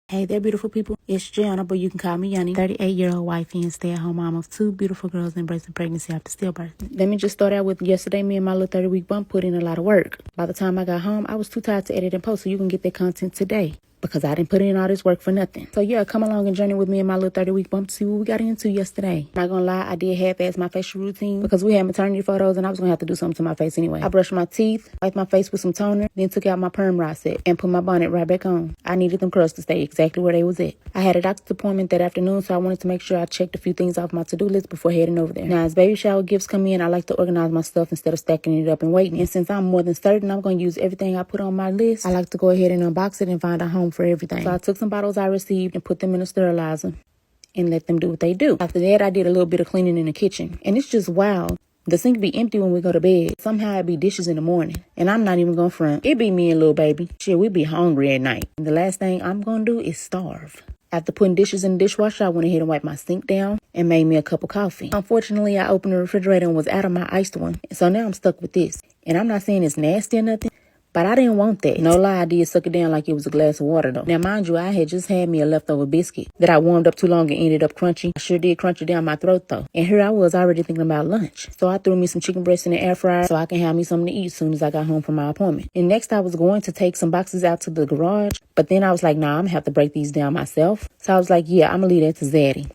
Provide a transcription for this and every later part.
Hey there, beautiful people. It's Gianna, but you can call me Yanni, 38-year-old wifey and stay-at-home mom of two beautiful girls embracing pregnancy after stillbirth. Let me just start out with yesterday. Me and my little 30-week bump put in a lot of work. By the time I got home, I was too tired to edit and post, so you can get that content today. Because I didn't put in all this work for nothing. So yeah, come along and journey with me and my little 30-week bump to see what we got into yesterday. Not gonna lie, I did half-ass my facial routine because we had maternity photos and I was gonna have to do something to my face anyway. I brushed my teeth, wiped my face with some toner, then took out my perm rod set and put my bonnet right back on. I needed them curls to stay exactly where they was at. I had a doctor's appointment that afternoon, so I wanted to make sure I checked a few things off my to-do list before heading over there. Now, as baby shower gifts come in, I like to organize my stuff instead of stacking it up and waiting. And since I'm more than certain I'm gonna use everything I put on my list, I like to go ahead and unbox it and find a home for everything. So I took some bottles I received and put them in a sterilizer and let them do what they do. After that, I did a little bit of cleaning in the kitchen. And it's just wild. The sink be empty when we go to bed. Somehow it be dishes in the morning. And I'm not even gonna front. It be me and little baby. Shit, we be hungry at night. And the last thing I'm gonna do is starve. After putting dishes in the dishwasher, I went ahead and wiped my sink down and made me a cup of coffee. Unfortunately, I opened the refrigerator and was out of my iced one. So now I'm stuck with this. And I'm not saying it's nasty or nothing, but I didn't want that. No lie, I did suck it down like it was a glass of water though. Now mind you, I had just had me a leftover biscuit that I warmed up too long and ended up crunchy. I sure did crunch it down my throat though. And here I was already thinking about lunch. So I threw me some chicken breast in the air fryer so I can have me something to eat as soon as I got home from my appointment. And next I was going to take some boxes out to the garage, but then I was like, nah, I'm gonna have to break these down myself. So I was like, yeah, I'm gonna leave that to Zaddy.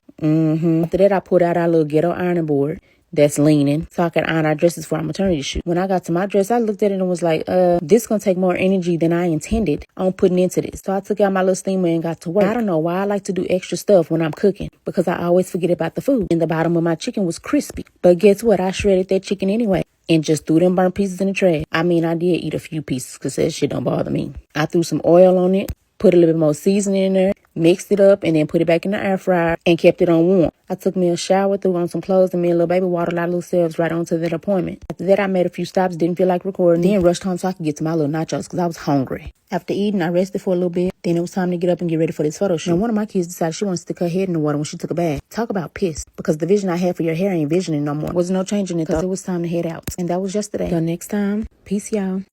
After that, I pulled out our little ghetto ironing board that's leaning so I could iron our dresses for our maternity shoot. When I got to my dress, I looked at it and was like, this gonna take more energy than I intended on putting into this. So I took out my little steamer and got to work. I don't know why I like to do extra stuff when I'm cooking because I always forget about the food. And the bottom of my chicken was crispy. But guess what? I shredded that chicken anyway and just threw them burnt pieces in the trash. I mean, I did eat a few pieces because that shit don't bother me. I threw some oil on it, put a little bit more seasoning in there, mixed it up, and then put it back in the air fryer and kept it on warm. I took me a shower, threw on some clothes, and me and little baby waddled our little selves right onto that appointment. After that, I made a few stops, didn't feel like recording, then rushed home so I could get to my little nachos because I was hungry. After eating, I rested for a little bit. Then it was time to get up and get ready for this photo shoot. Now, one of my kids decided she wanted to stick her head in the water when she took a bath. Talk about pissed, because the vision I had for your hair ain't visioning no more. Wasn't no changing it because it was time to head out. And that was yesterday. Till next time, peace, y'all.